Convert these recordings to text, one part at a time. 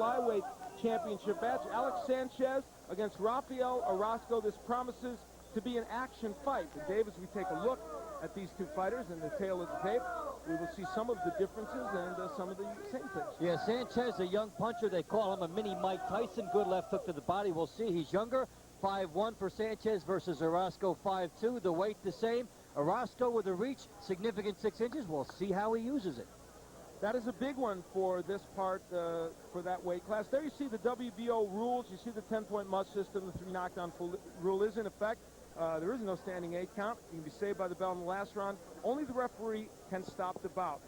flyweight championship match. Alex Sanchez against Rafael Orozco. This promises to be an action fight. And Dave, as we take a look at these two fighters in the tail of the tape, we will see some of the differences and some of the same things. Yeah, Sanchez, a young puncher. They call him a mini Mike Tyson. Good left hook to the body. We'll see. He's younger. 5'1" for Sanchez versus Orozco 5'2". The weight the same. Orozco with a reach, significant 6 inches. We'll see how he uses it. That is a big one for this part, for that weight class. There you see the WBO rules. You see the 10-point must system. The 3 knockdown rule is in effect. There is no standing 8 count. You can be saved by the bell in the last round. Only the referee can stop the bout.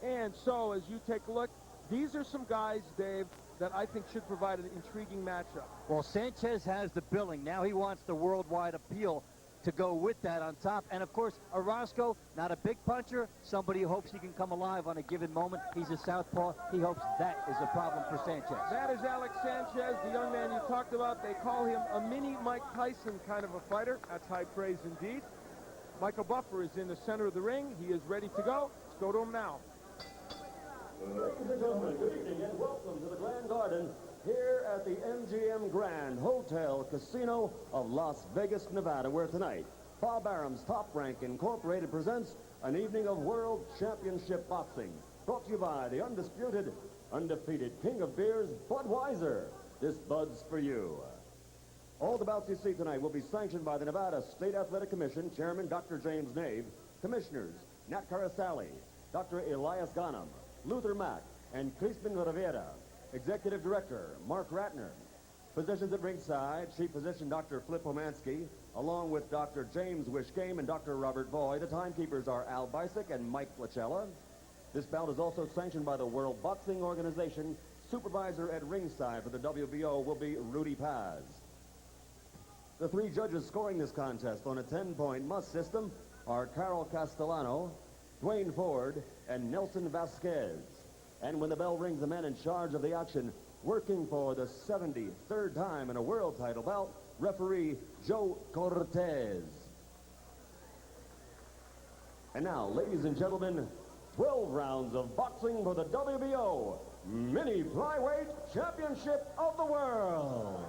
And so, as you take a look, these are some guys, Dave, that I think should provide an intriguing matchup. Well, Sanchez has the billing. Now he wants the worldwide appeal to go with that on top. And, of course, Orozco, not a big puncher, somebody who hopes he can come alive on a given moment. He's a southpaw. He hopes that is a problem for Sanchez. That is Alex Sanchez, the young man you talked about. They call him a mini Mike Tyson kind of a fighter. That's high praise indeed. Michael Buffer is in the center of the ring. He is ready to go. Let's go to him now. Ladies and gentlemen, good evening and welcome to the Grand Garden here at the MGM Grand Hotel Casino of Las Vegas, Nevada, where tonight Bob Arum's Top Rank Incorporated presents an evening of World Championship Boxing, brought to you by the undisputed, undefeated King of Beers, Budweiser. This Bud's for you. All the bouts you see tonight will be sanctioned by the Nevada State Athletic Commission, Chairman Dr. James Nave, Commissioners Nat Carasali, Dr. Elias Ghanem, Luther Mack, and Crispin Rivera. Executive Director Mark Ratner. Physicians at ringside, Chief Physician Dr. Flip Homansky, along with Dr. James Wishgame and Dr. Robert Boy. The timekeepers are Al Bisick and Mike Lachella. This bout is also sanctioned by the World Boxing Organization. Supervisor at ringside for the WBO will be Rudy Paz. The 3 judges scoring this contest on a 10-point must system are Carol Castellano, Dwayne Ford, and Nelson Vasquez. And when the bell rings, the man in charge of the action, working for the 73rd time in a world title bout, referee Joe Cortez. And now, ladies and gentlemen, 12 rounds of boxing for the WBO Mini Flyweight Championship of the World.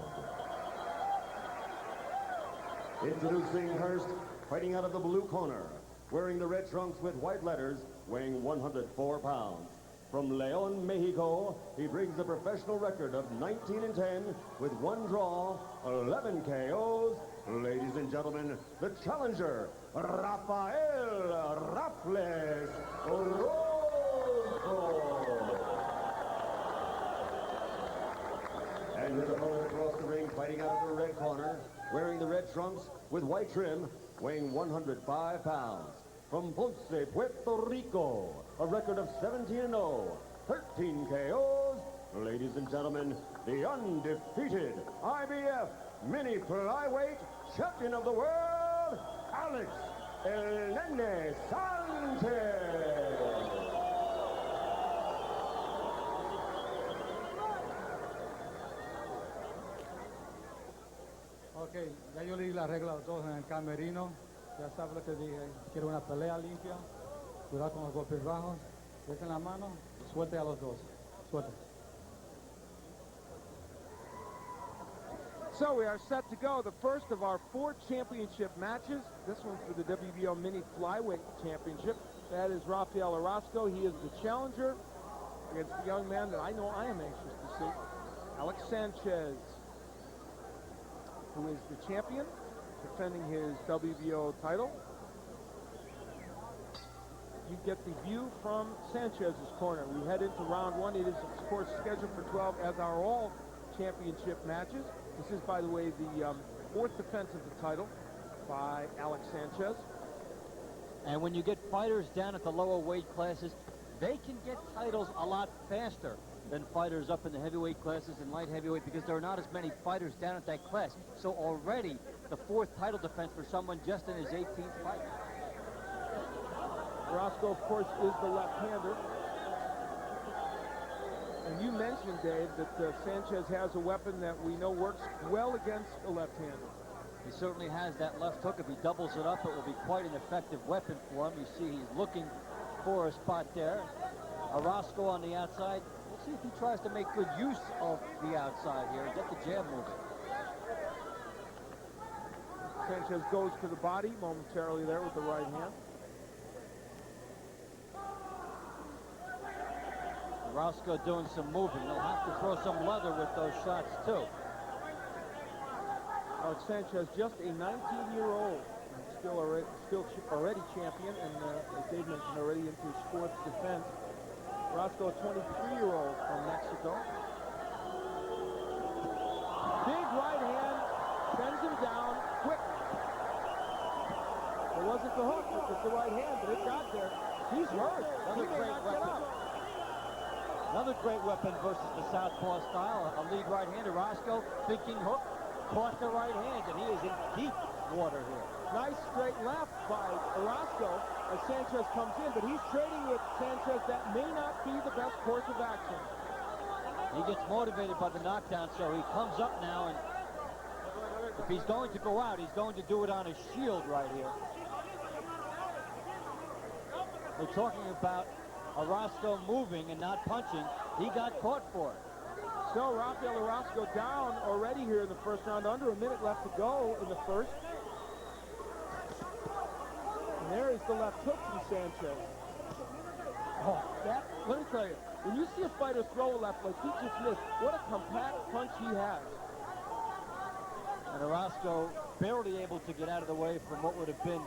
Introducing Hurst, fighting out of the blue corner, wearing the red trunks with white letters, weighing 104 pounds. From Leon, Mexico, he brings a professional record of 19-10 with 1 draw, 11 KOs. Ladies and gentlemen, the challenger, Rafael Raffles Orozco. And his opponent across the ring, fighting out of the red corner, wearing the red trunks with white trim, weighing 105 pounds. From Ponce, Puerto Rico, a record of 17-0, 13 KOs. Ladies and gentlemen, the undefeated IBF Mini Flyweight Champion of the World, Alex NENE Sanchez. Ok, ya yo leí las reglas a todos en el camerino. Ya sabes lo que dije. Quiero una pelea limpia. Cuidado con los golpes bajos. Dejen la mano. Suelte a los dos. Suelte. So we are set to go. The first of our 4 championship matches. This one's for the WBO Mini Flyweight Championship. That is Rafael Orozco. He is the challenger against the young man that I know I am anxious to see, Alex Sanchez, who is the champion, defending his WBO title. You get the view from Sanchez's corner. We head into round 1. It is, of course, scheduled for 12, as are all championship matches. This is, by the way, the 4th defense of the title by Alex Sanchez. And when you get fighters down at the lower weight classes, they can get titles a lot faster than fighters up in the heavyweight classes and light heavyweight, because there are not as many fighters down at that class. So already the 4th title defense for someone just in his 18th fight. Orozco, of course, is the left-hander. And you mentioned, Dave, that Sanchez has a weapon that we know works well against a left-hander. He certainly has that left hook. If he doubles it up, it will be quite an effective weapon for him. You see he's looking for a spot there. Orozco on the outside. We'll see if he tries to make good use of the outside here and get the jab moving. Sanchez goes to the body momentarily there with the right hand. Orozco doing some moving. They'll have to throw some leather with those shots, too. Alex Sanchez, just a 19-year-old, still already champion, and as Dave mentioned already, into his fourth defense. Orozco, a 23-year-old from Mexico. Big right hand, sends him down quick. It wasn't the hook, it was the right hand, but it got there. He's hurt. He may not get up. Another great weapon versus the southpaw style. A lead right hand. Orozco, thinking hook, caught the right hand, and he is in deep water here. Nice straight left by Orozco as Sanchez comes in, but he's trading with Sanchez. That may not be the best course of action. He gets motivated by the knockdown, so he comes up now, and if he's going to go out, he's going to do it on his shield right here. We're talking about Orozco moving and not punching. He got caught for it. So Rafael Orozco down already here in the first round. Under a minute left to go in the first. And there is the left hook from Sanchez. Oh, let me tell you, when you see a fighter throw a left like he just missed, what a compact punch he has. And Orozco barely able to get out of the way from what would have been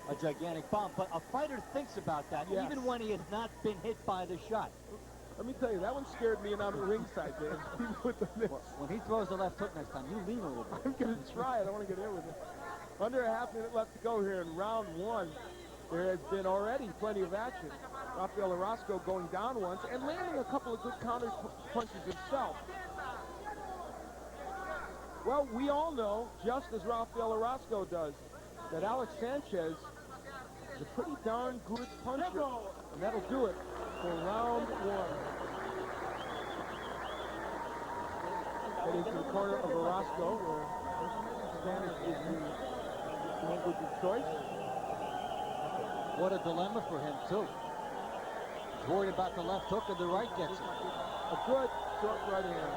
a gigantic bomb. But a fighter thinks about that, yes, even when he has not been hit by the shot. Let me tell you, that one scared me, and I'm at ringside, Dave. With the miss. When he throws the left hook next time, you lean a little bit. I'm going to try it. I want to get in with it. Under a half minute left to go here in round one. There has been already plenty of action. Rafael Orozco going down once and landing a couple of good counter punches himself. Well, we all know, just as Rafael Orozco does, that Alex Sanchez is a pretty darn good puncher. And that'll do it for round one. Heading to the corner of Orozco, where Spanish is the language of choice. What a dilemma for him, too. He's worried about the left hook and the right gets him. A good short right hand.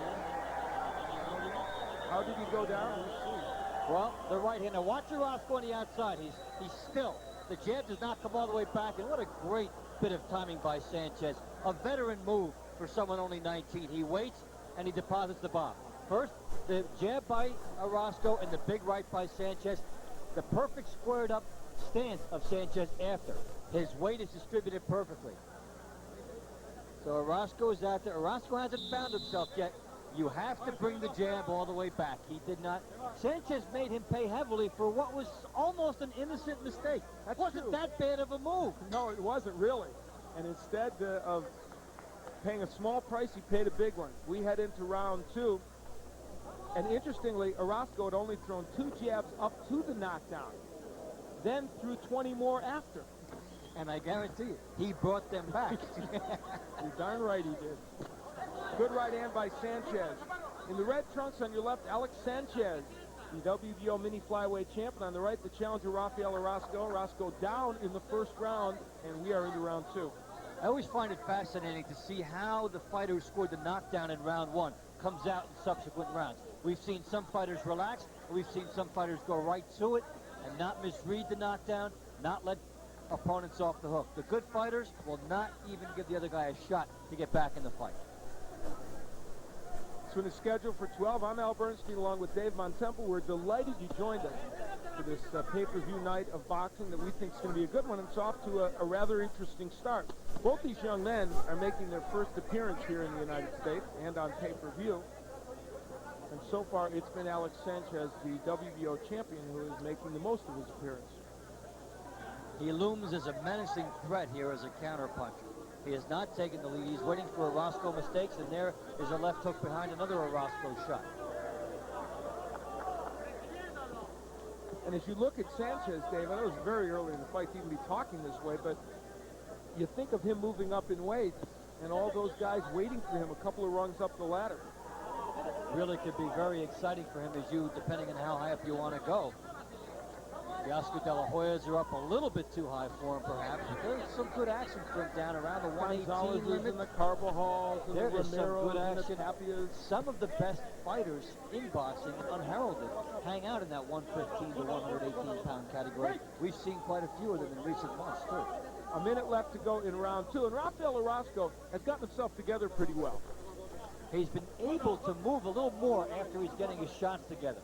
How did he go down? Let's see. Well, the right hand. Now watch Orozco on the outside. He's still. The jab does not come all the way back, and what a great bit of timing by Sanchez. A veteran move for someone only 19. He waits, and he deposits the bomb. First, the jab by Orozco and the big right by Sanchez. The perfect squared up stance of Sanchez after. His weight is distributed perfectly. So Orozco is out there. Orozco hasn't found himself yet. You have to bring the jab all the way back. He did not. Sanchez made him pay heavily for what was almost an innocent mistake. That wasn't that bad of a move. No, it wasn't really. And instead of paying a small price, he paid a big one. We head into round two. And interestingly, Orozco had only thrown 2 jabs up to the knockdown, then threw 20 more after. And I guarantee you, he brought them back. You're darn right he did. Good right hand by Sanchez. In the red trunks on your left, Alex Sanchez, the WBO mini flyweight champion. On the right, the challenger Rafael Orozco. Orozco down in the first round, and we are into round two. I always find it fascinating to see how the fighter who scored the knockdown in round one comes out in subsequent rounds. We've seen some fighters relax, and we've seen some fighters go right to it and not misread the knockdown, not let opponents off the hook. The good fighters will not even give the other guy a shot to get back in the fight. This one is scheduled for 12. I'm Al Bernstein along with Dave Montempo. We're delighted you joined us for this pay-per-view night of boxing that we think is going to be a good one. It's off to a rather interesting start. Both these young men are making their first appearance here in the United States and on pay-per-view. And so far, it's been Alex Sanchez, the WBO champion, who is making the most of his appearance. He looms as a menacing threat here as a counterpuncher. He has not taken the lead. He's waiting for Orozco mistakes, and there is a left hook behind another Orozco shot. And as you look at Sanchez, Dave, I know it's very early in the fight to even be talking this way, but you think of him moving up in weight and all those guys waiting for him a couple of rungs up the ladder. Really could be very exciting for him, as you, depending on how high up you want to go. The Oscar De La Hoyas are up a little bit too high for him, perhaps. But there's some good action for him down around the 118 limit. And the Carvajal's and There the is some Romeros good and the action. Tapias. Some of the best fighters in boxing, unheralded, hang out in that 115 to 118 pound category. We've seen quite a few of them in recent months, too. A minute left to go in round 2, and Rafael Orozco has gotten himself together pretty well. He's been able to move a little more after he's getting his shots together.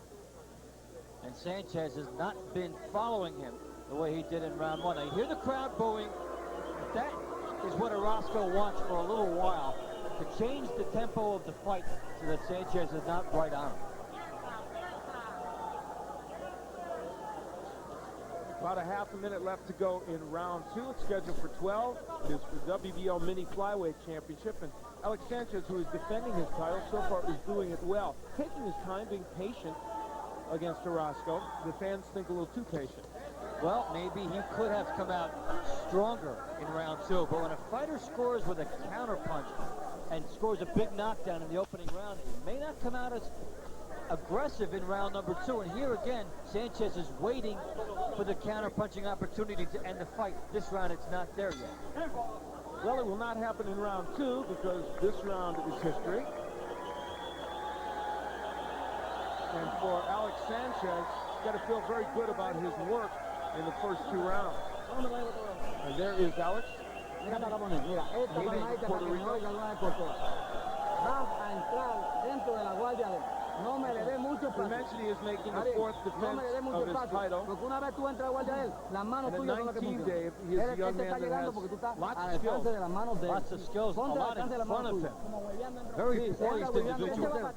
And Sanchez has not been following him the way he did in round 1. I hear the crowd booing. That is what Orozco wants for a little while, to change the tempo of the fight so that Sanchez is not right on him. About a half a minute left to go in round 2. It's scheduled for 12. It is for WBO Mini Flyweight Championship. And Alex Sanchez, who is defending his title, so far is doing it well. Taking his time, being patient against Orozco. The fans think a little too patient. Well, maybe he could have come out stronger in round 2. But when a fighter scores with a counterpunch and scores a big knockdown in the opening round, he may not come out as aggressive in round number 2. And here again, Sanchez is waiting for the counter-punching opportunity to end the fight. This round, it's not there yet. Well, it will not happen in round 2 because this round is history. And for Alex Sanchez, he's got to feel very good about his work in the first 2 rounds. And there is Alex. Puerto Rico. He is making the 4th defense of his title. And in 19 days, he is a young man that has lots of skills. Lots of skills, a lot in front of him. Very poised individual.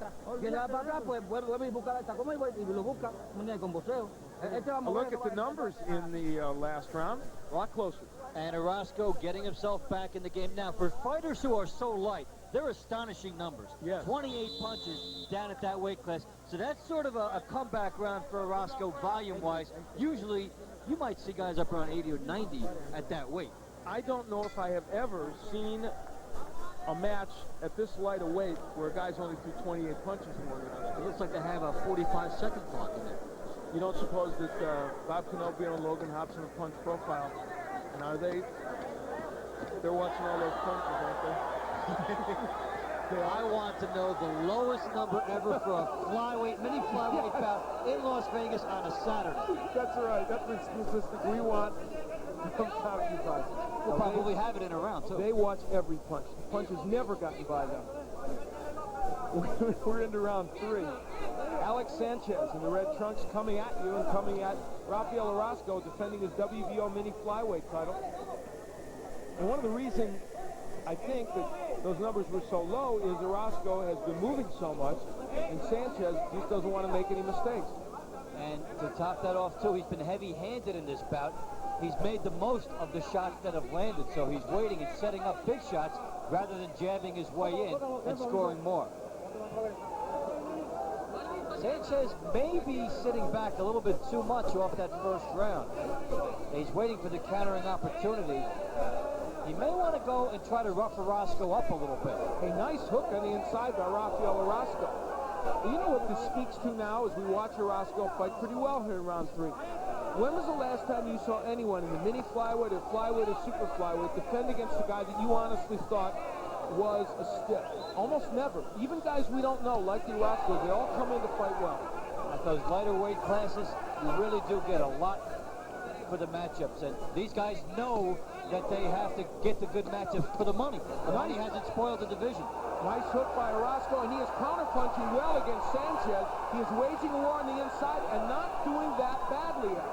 A look at the numbers in the last round. A lot closer. And Orozco getting himself back in the game. Now, for fighters who are so light, they're astonishing numbers. Yes. 28 punches down at that weight class. So that's sort of a comeback round for Orozco volume-wise. Usually, you might see guys up around 80 or 90 at that weight. I don't know if I have ever seen a match at this light a weight where a guy's only threw 28 punches more than others. It looks like they have a 45-second clock in there. You don't suppose that Bob Canopio and Logan Hobson have punched profile? And are they? They're watching all those punches, aren't they? I want to know the lowest number ever for a flyweight, mini flyweight bout in Las Vegas on a Saturday. That's right. That's the statistic we want from top you guys. We'll probably have it in a round, too. They watch every punch. The punch has never gotten by them. We're into round 3. Alex Sanchez in the red trunks coming at you and coming at Rafael Orozco, defending his WBO mini flyweight title. And one of the reasons I think that those numbers were so low is Orozco has been moving so much, and Sanchez just doesn't want to make any mistakes. And to top that off, too, he's been heavy-handed in this bout. He's made the most of the shots that have landed, so he's waiting and setting up big shots rather than jabbing his way in and scoring more. Sanchez may be sitting back a little bit too much off that first round. He's waiting for the countering opportunity. He may want to go and try to rough Orozco up a little bit. A nice hook on the inside by Rafael Orozco. You know what this speaks to now as we watch Orozco fight pretty well here in round 3. When was the last time you saw anyone in the mini flyweight or flyweight or super flyweight defend against a guy that you honestly thought was a stiff? Almost never. Even guys we don't know, like the Orozcos, they all come in to fight well. At those lighter weight classes, you really do get a lot for the matchups, and these guys know that they have to get the good matchups for the money. The money hasn't spoiled the division. Nice hook by Orozco, and he is counterpunching well against Sanchez. He is waging a war on the inside and not doing that badly yet.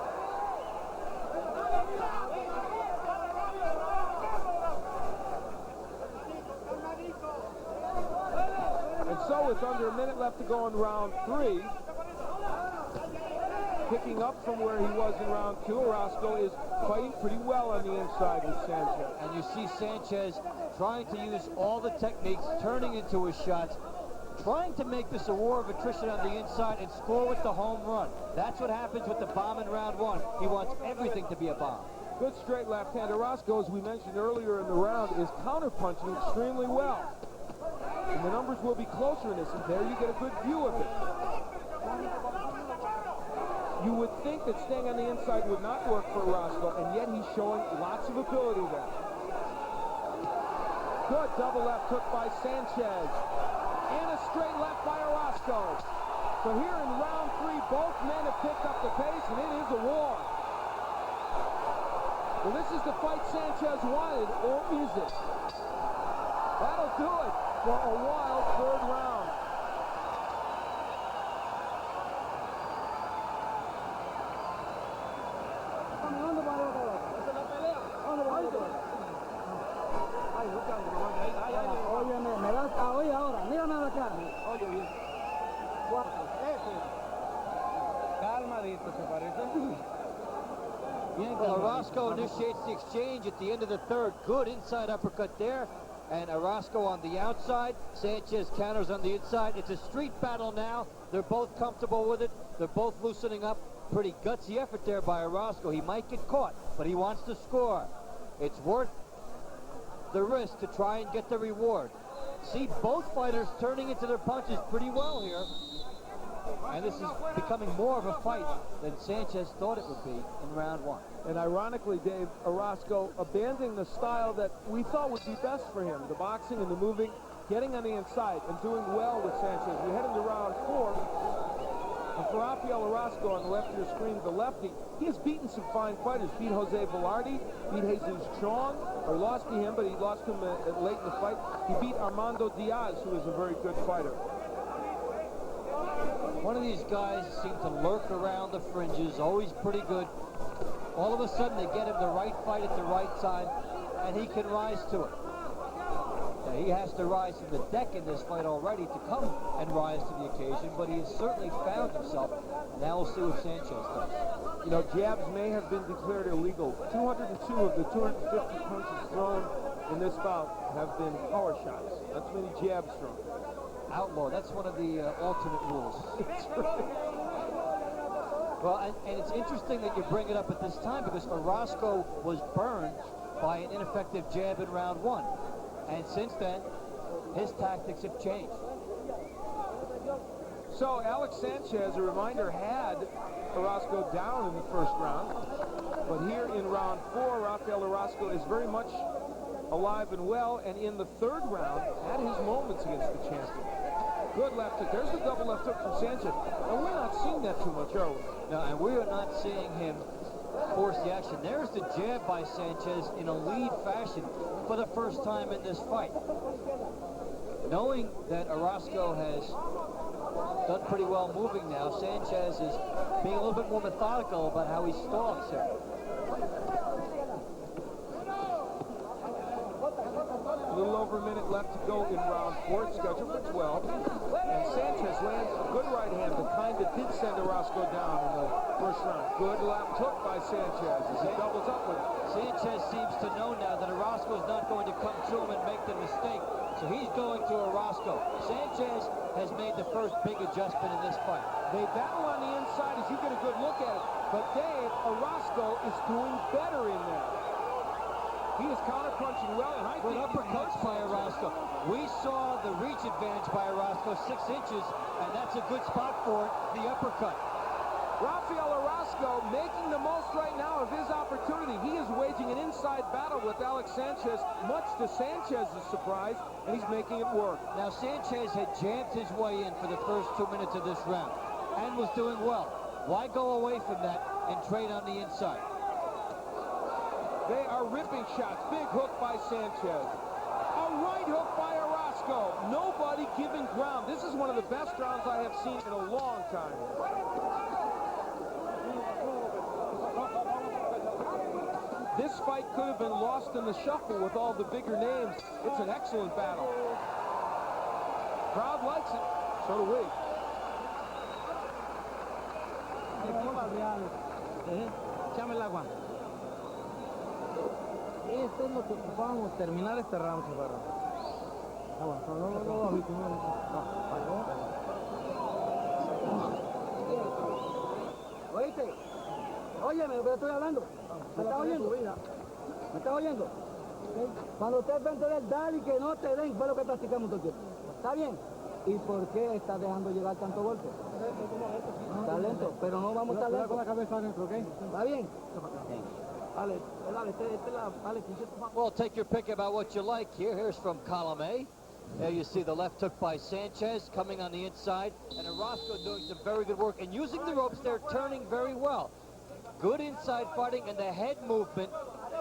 And so with under a minute left to go in round 3, picking up from where he was in round 2, Orozco is fighting pretty well on the inside with Sanchez. And you see Sanchez trying to use all the techniques, turning into his shots, trying to make this a war of attrition on the inside and score with the home run. That's what happens with the bomb in round 1. He wants everything to be a bomb. Good straight left hand. Orozco, as we mentioned earlier in the round, is counterpunching extremely well. And the numbers will be closer in this, and there you get a good view of it. You would think that staying on the inside would not work for Orozco, and yet he's showing lots of ability there. Good double left hook by Sanchez. And a straight left by Orozco. So here in round 3, both men have picked up the pace, and it is a war. Well, this is the fight Sanchez wanted, or is it? That'll do it for a wild 3rd round. Me das a oír ahora, mírame acá. Oye bien. Calmadito, se parece. Well, Orozco initiates the exchange at the end of the 3rd. Good inside uppercut there. And Orozco on the outside. Sanchez counters on the inside. It's a street battle now. They're both comfortable with it. They're both loosening up. Pretty gutsy effort there by Orozco. He might get caught, but he wants to score. It's worth the risk to try and get the reward. See both fighters turning into their punches pretty well here. And this is becoming more of a fight than Sanchez thought it would be in round 1. And ironically, Dave, Orozco abandoning the style that we thought would be best for him, the boxing and the moving, getting on the inside and doing well with Sanchez. We head into round 4. And for Rafael Orozco on the left of your screen, the lefty, he has beaten some fine fighters. Beat Jose Velarde, beat Jesus Chong, or lost to him, but he lost to him late in the fight. He beat Armando Diaz, who is a very good fighter. One of these guys seem to lurk around the fringes, always pretty good. All of a sudden, they get him the right fight at the right time, and he can rise to it. Now, he has to rise to the deck in this fight already to come and rise to the occasion, but he has certainly found himself. Now we'll see what Sanchez does. You know, jabs may have been declared illegal. 202 of the 250 punches thrown in this bout have been power shots. That's many jabs thrown. Outlaw, that's one of the alternate rules. Well, and it's interesting that you bring it up at this time because Orozco was burned by an ineffective jab in round 1. And since then, his tactics have changed. So Alex Sanchez, a reminder, had Orozco down in the 1st round. But here in round 4, Rafael Orozco is very much alive and well. And in the 3rd round, had his moments against the champion. Good left hook. There's the double left hook from Sanchez. And we're not seeing that too much, are we? No, and we are not seeing him force the action. There's the jab by Sanchez in a lead fashion for the first time in this fight. Knowing that Orozco has done pretty well moving now, Sanchez is being a little bit more methodical about how he stalks here. A little over a minute left to go in round 4. It's scheduled for 12. And Sanchez lands a good right hand, the kind that did send Orozco down in the 1st round. Good left hook by Sanchez as he doubles up with it. Sanchez seems to know now that Orozco is not going to come to him and make the mistake, so he's going to Orozco. Sanchez has made the first big adjustment in this fight. They battle on the inside as you get a good look at it. But Dave, Orozco is doing better in there. He is counter-punching well, and I think uppercuts by Orozco. We saw the reach advantage by Orozco, 6 inches, and that's a good spot for it, the uppercut. Rafael Orozco making the most right now of his opportunity. He is waging an inside battle with Alex Sanchez, much to Sanchez's surprise, and he's making it work. Now, Sanchez had jabbed his way in for the first 2 minutes of this round and was doing well. Why go away from that and trade on the inside? They are ripping shots. Big hook by Sanchez. A right hook by Orozco. Nobody giving ground. This is one of the best rounds I have seen in a long time. This fight could have been lost in the shuffle with all the bigger names. It's an excellent battle. Crowd likes it. So do we. Échame el agua. Esto es lo que ocupábamos, terminar este round, Ferraro. Agua, no, mi primero. Oíste, óyeme, lo que estoy hablando. ¿Me estás oyendo? ¿Me estás oyendo? Cuando usted vente del dar y que no te den, fue lo que practicamos todo el tiempo. ¿Está bien? ¿Y por qué está dejando llegar tanto golpe? Está lento, pero no vamos a estar lentos. Con la cabeza adentro, ¿ok? ¿Está bien? Alex, Alex, Well, take your pick about what you like here. Here's from column A. There you see the left hook by Sanchez coming on the inside, and Orozco doing some very good work and using the ropes there, turning very well. Good inside fighting and the head movement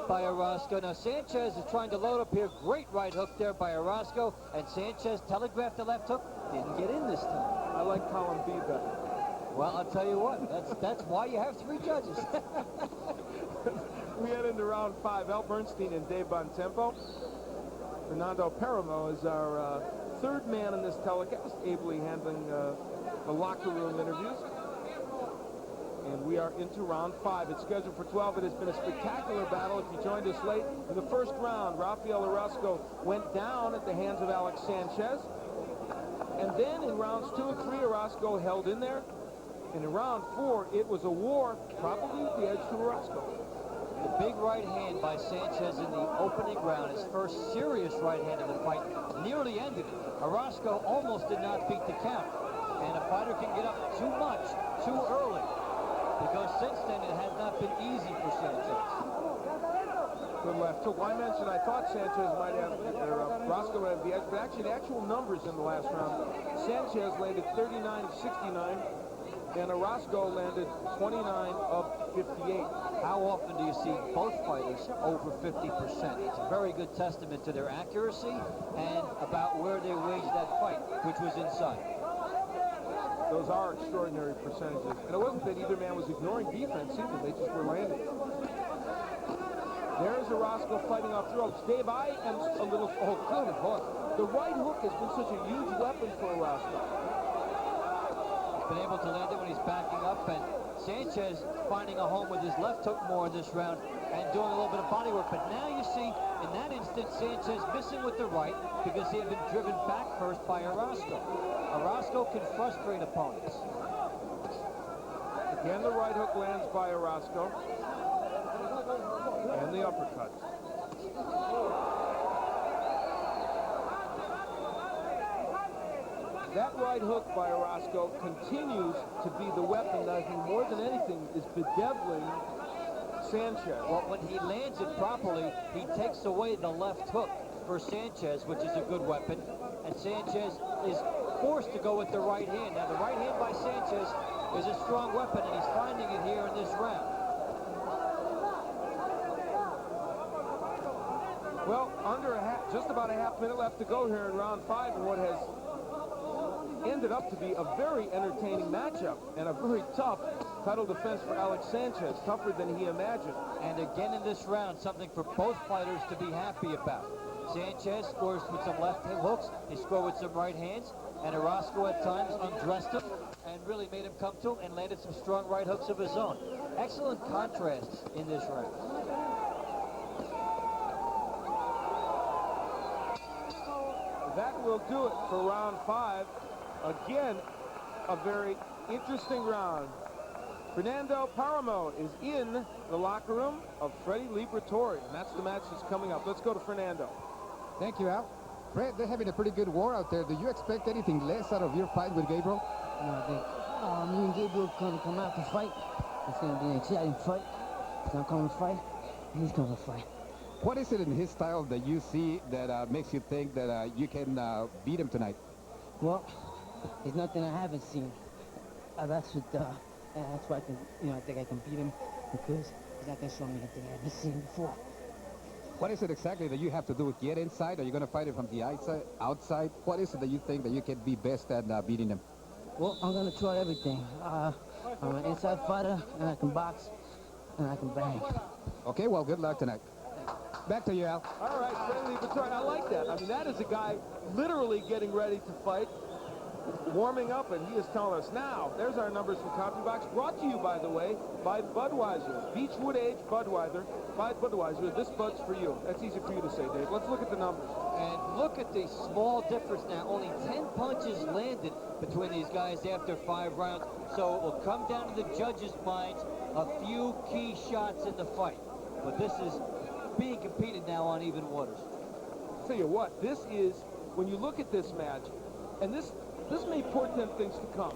by Orozco. Now Sanchez is trying to load up here. Great right hook there by Orozco, and Sanchez telegraphed the left hook. Didn't get in this time. I like column B better. Well, I'll tell you what, that's why you have 3 judges. We head into round 5. Al Bernstein and Dave Bontempo. Fernando Paramo is our third man in this telecast, ably handling the locker room interviews. And we are into round 5. It's scheduled for 12. It has been a spectacular battle. If you joined us late, in the first round, Rafael Orozco went down at the hands of Alex Sanchez. And then in rounds 2 and 3, Orozco held in there. And in round 4, it was a war, probably with the edge to Orozco. The big right hand by Sanchez in the opening round, his first serious right hand of the fight, nearly ended it. Orozco almost did not beat the count. And a fighter can get up too much, too early. Because since then, it has not been easy for Sanchez. Good left hook. Well, I mentioned I thought Sanchez might have, or Orozco might have the edge, but actually the actual numbers in the last round, Sanchez landed 39 of 69, and Orozco landed 29 of 58. How often do you see both fighters over 50%? It's a very good testament to their accuracy and about where they waged that fight, which was inside. Those are extraordinary percentages. And it wasn't that either man was ignoring defense either. They just were landing. There's Orozco fighting off the ropes. Dave, I am a little... Oh, good hook. The right hook has been such a huge weapon for Orozco. He's been able to land it when he's backing up, and Sanchez finding a home with his left hook more in this round and doing a little bit of body work. But now you see, in that instant, Sanchez missing with the right because he had been driven back first by Orozco. Orozco can frustrate opponents. Again, the right hook lands by Orozco. And the uppercut. That right hook by Orozco continues to be the weapon that I think more than anything is bedeviling Sanchez. Well, when he lands it properly, he takes away the left hook for Sanchez, which is a good weapon. And Sanchez is forced to go with the right hand. Now, the right hand by Sanchez is a strong weapon, and he's finding it here in this round. Well, just about a half minute left to go here in round 5, and what has ended up to be a very entertaining matchup and a very tough title defense for Alex Sanchez, tougher than he imagined. And again in this round, something for both fighters to be happy about. Sanchez scores with some left hooks, he scored with some right hands, and Orozco at times undressed him and really made him come to him and landed some strong right hooks of his own. Excellent contrasts in this round. That will do it for round 5. Again, a very interesting round. Fernando Paramo is in the locker room of Freddie Liberatore, and that's the match that's coming up. Let's go to Fernando. Thank you, Al. Fred, they're having a pretty good war out there. Do you expect anything less out of your fight with Gabriel? No, I think me and Gabriel gonna come out to fight. It's gonna be an exciting fight. He's gonna come and fight. He's gonna fight. What is it in his style that you see that makes you think that you can beat him tonight? Well, there's nothing I haven't seen. That's why I can, I think I can beat him because he's not gonna show me anything I haven't seen before. What is it exactly that you have to do? Get inside? Are you going to fight it from the outside? What is it that you think that you can be best at beating him? Well, I'm going to try everything. I'm an inside fighter, and I can box, and I can bang. Okay, well, good luck tonight. Back to you, Al. All right, Freddie Liberatore. I like that. I mean, that is a guy literally getting ready to fight, warming up, and he is telling us now. There's our numbers from Coffee Box, brought to you, by the way, by Budweiser. Beechwood Age Budweiser. By Budweiser. This Bud's for you. That's easy for you to say, Dave. Let's look at the numbers. And look at the small difference now. Only 10 punches landed between these guys after 5 rounds. So it will come down to the judges' minds, a few key shots in the fight. But this is being competed now on even waters. I'll tell you what, this is, when you look at this match, and this may portend things to come.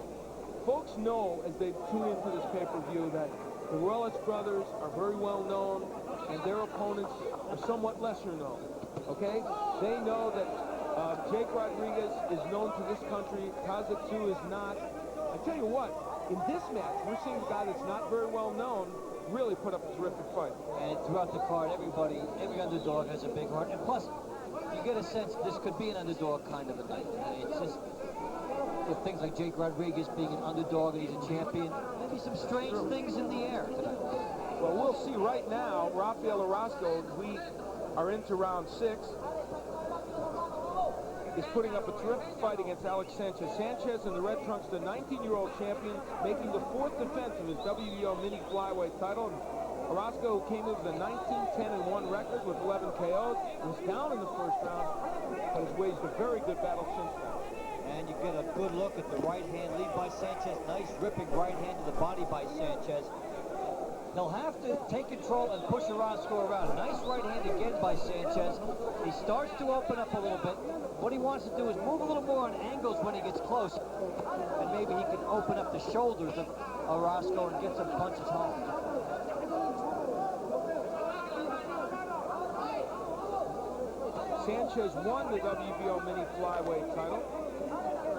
Folks know as they tune into this pay-per-view that the Ruelas brothers are very well known, and their opponents are somewhat lesser known. Okay? They know that Jake Rodriguez is known to this country. Kazaku is not. I tell you what, in this match, we're seeing a guy that's not very well known really put up a terrific fight. And throughout the card, every underdog has a big heart. And plus, you get a sense this could be an underdog kind of a night. It's just, if things like Jake Rodriguez being an underdog and he's a champion, maybe some strange things in the air tonight. Well, we'll see right now. Rafael Orozco, we are into round 6. Is putting up a terrific fight against Alex Sanchez. Sanchez in the red trunks, the 19-year-old champion, making the 4th defense of his WBO mini flyweight title. Orozco came in with a 19-10-1 record with 11 KOs. Was down in the first round, but has waged a very good battle since then. And you get a good look at the right hand lead by Sanchez. Nice ripping right hand to the body by Sanchez. He'll have to take control and push Orozco around. Nice right hand again by Sanchez. He starts to open up a little bit. What he wants to do is move a little more on angles when he gets close. And maybe he can open up the shoulders of Orozco and get some punches home. Sanchez won the WBO mini flyweight title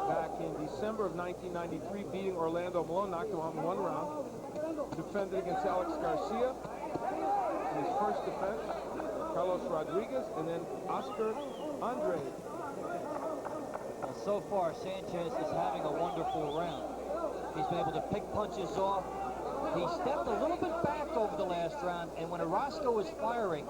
back in December of 1993, beating Orlando Malone, knocked him out in 1 round. Defended against Alex Garcia in his first defense, Carlos Rodriguez, and then Oscar Andrade. Well, so far, Sanchez is having a wonderful round. He's been able to pick punches off. He stepped a little bit back over the last round, and when Orozco was firing,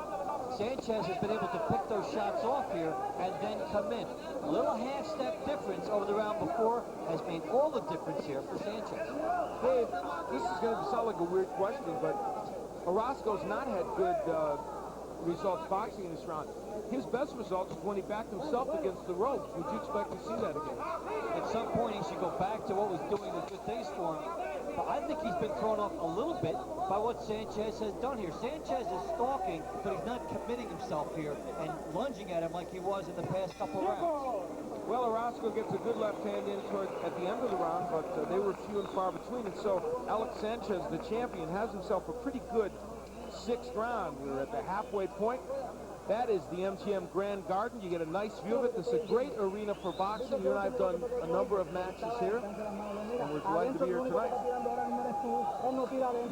Sanchez has been able to pick those shots off here and then come in. A little half-step difference over the round before has made all the difference here for Sanchez. Dave, this is going to sound like a weird question, but Orozco's not had good results boxing in this round. His best results was when he backed himself against the ropes. Would you expect to see that again? At some point, he should go back to what was doing the good things for him. But I think he's been thrown off a little bit by what Sanchez has done here. Sanchez is stalking, but he's not committing himself here and lunging at him like he was in the past couple rounds. Well, Orozco gets a good left hand in at the end of the round, but they were few and far between. And so Alex Sanchez, the champion, has himself a pretty good 6th round. We're at the halfway point. That is the MGM Grand Garden. You get a nice view of it. This is a great arena for boxing. You and I have done a number of matches here, and we're delighted to be here tonight.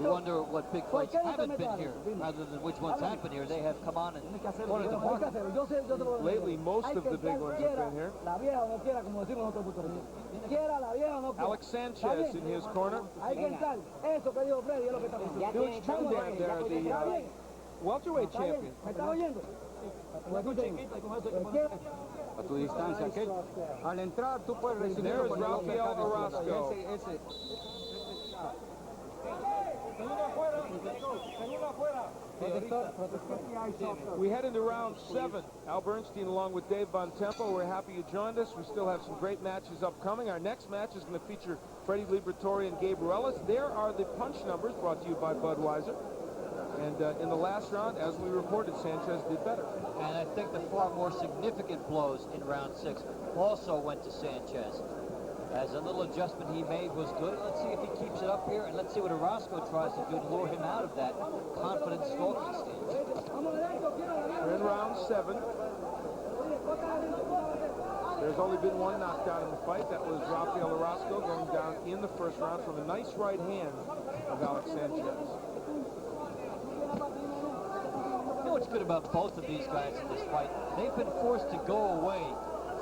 You wonder what big fights haven't been here, rather than which ones have been here. They have come on and wanted to mark. Lately, most of the big ones have been here. Alex Sanchez in his corner. Felix Chundan there, the welterweight champion. A tu distancia, aquel. Al entrar, tú puedes recibir. There is Rafael Orozco. We head into round 7. Al Bernstein along with Dave Von Tempo. We're happy you joined us. We still have some great matches upcoming. Our next match is going to feature Freddie Liberatore and Gabe Ruelas. There are the punch numbers brought to you by Budweiser. And in the last round, as we reported, Sanchez did better. And I think the far more significant blows in round 6 also went to Sanchez. As a little adjustment he made was good. Let's see if he keeps it up here, and let's see what Orozco tries to do to lure him out of that confident stalking stance. We're in round 7. There's only been one knockdown in the fight. That was Rafael Orozco going down in the first round from a nice right hand of Alex Sanchez. You know what's good about both of these guys in this fight? They've been forced to go away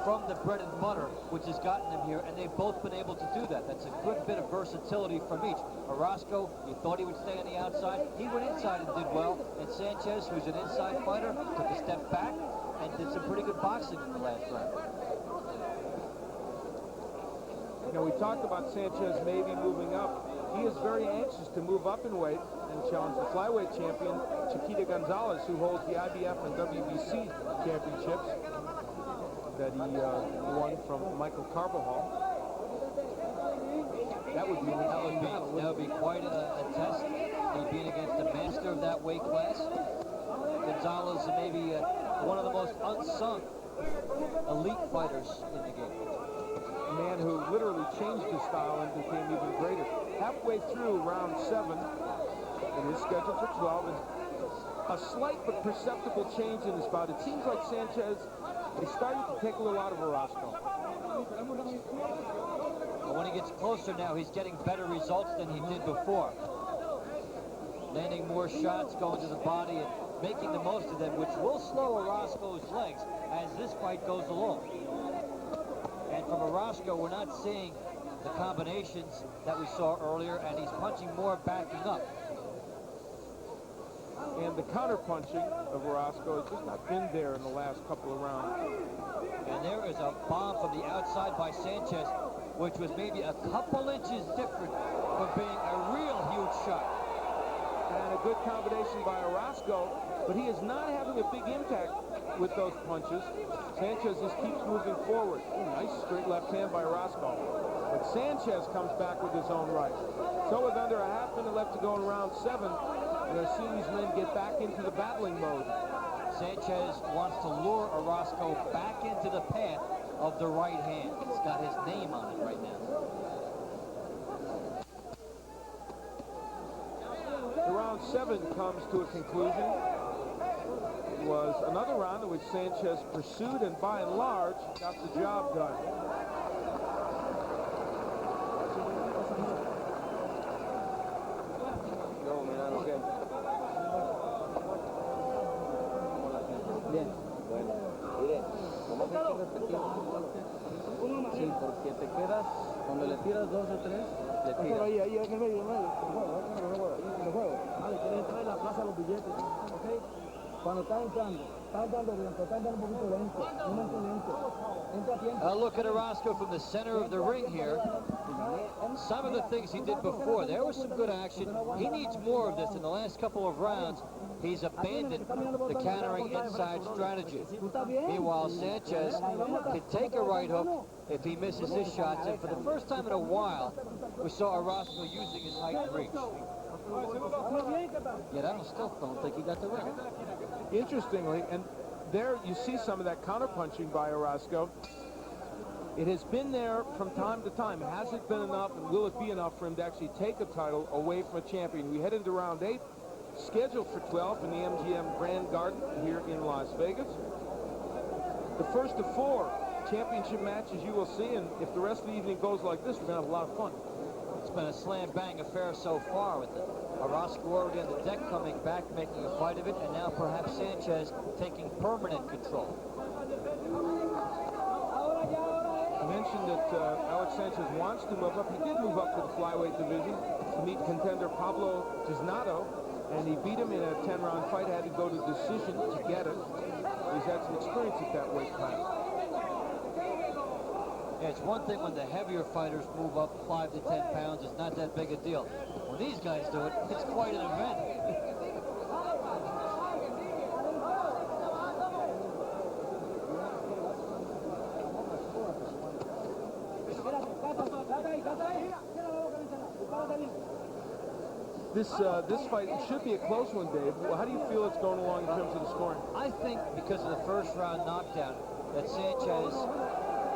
from the bread and butter, which has gotten them here, and they've both been able to do that. That's a good bit of versatility from each. Orozco, you thought he would stay on the outside. He went inside and did well. And Sanchez, who's an inside fighter, took a step back and did some pretty good boxing in the last round. You know, we talked about Sanchez maybe moving up. He is very anxious to move up in weight and challenge the flyweight champion, Chiquita Gonzalez, who holds the IBF and WBC championships that he won from Michael Carbajal. That would be quite a test. He'd be against a master of that weight class. Gonzalez may be one of the most unsung elite fighters in the game. changed his style and became even greater. Halfway through round 7, and is scheduled for 12, and a slight but perceptible change in this bout. It seems like Sanchez is starting to take a little out of Orozco. But when he gets closer now, he's getting better results than he did before. Landing more shots, going to the body, and making the most of them, which will slow Orozco's legs as this fight goes along. And from Orozco, we're not seeing the combinations that we saw earlier, and he's punching more backing up. And the counter-punching of Orozco has just not been there in the last couple of rounds. And there is a bomb from the outside by Sanchez, which was maybe a couple inches different from being a real huge shot. And a good combination by Orozco, but he is not having a big impact with those punches. Sanchez just keeps moving forward. Nice straight left hand by Orozco. But Sanchez comes back with his own right. So with under a half minute left to go in round 7, we're seeing these men get back into the battling mode. Sanchez wants to lure Orozco back into the path of the right hand. It's got his name on it right now. The round 7 comes to a conclusion. It was another round in which Sanchez pursued and by and large got the job done. Bien. Bueno, mire, nomás hay que repetir. Sí, porque te quedas, cuando le tiras 2 o 3, le tiras. Ahí, en el medio, en el juego. Vale, quieres entrar en la plaza los billetes, ¿ok? Cuando estás entrando bien, pero estás entrando un poquito lento, un momento lento. Entra a tiempo. Look at Orozco from the center of the ring here. Some of the things he did before, there was some good action. He needs more of this. In the last couple of rounds, he's abandoned the countering inside strategy. Meanwhile, Sanchez can take a right hook if he misses his shots. And for the first time in a while, we saw Orozco using his height and reach. Yet I still don't think he got the ring. Interestingly, and there you see some of that counter-punching by Orozco. It has been there from time to time. Has it been enough, and will it be enough for him to actually take a title away from a champion? We head into round 8, scheduled for 12 in the MGM Grand Garden here in Las Vegas. The first of 4 championship matches you will see, and if the rest of the evening goes like this, we're going to have a lot of fun. It's been a slam-bang affair so far with Orozco already on the deck, coming back, making a fight of it, and now perhaps Sanchez taking permanent control. I mentioned that Alex Sanchez wants to move up. He did move up to the flyweight division to meet contender Pablo Tiznado, and he beat him in a 10-round fight, had to go to decision to get it. He's had some experience at that weight class. Yeah, it's one thing when the heavier fighters move up 5 to 10 pounds, it's not that big a deal. When these guys do it, it's quite an event. This fight should be a close one, Dave. Well, how do you feel it's going along in terms of the scoring? I think because of the first round knockdown that Sanchez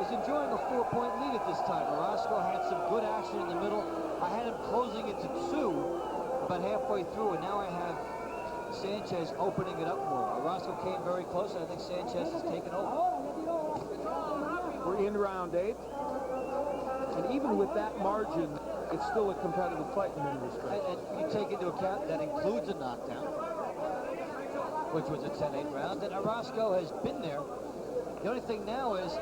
is enjoying a 4-point lead at this time. Orozco had some good action in the middle. I had him closing it to 2 about halfway through, and now I have Sanchez opening it up more. Orozco came very close, and I think Sanchez has taken over. We're in round 8, and even with that margin, it's still a competitive fight in many respects. And you take into account that includes a knockdown, which was a 10-8 round, and Orozco has been there. The only thing now is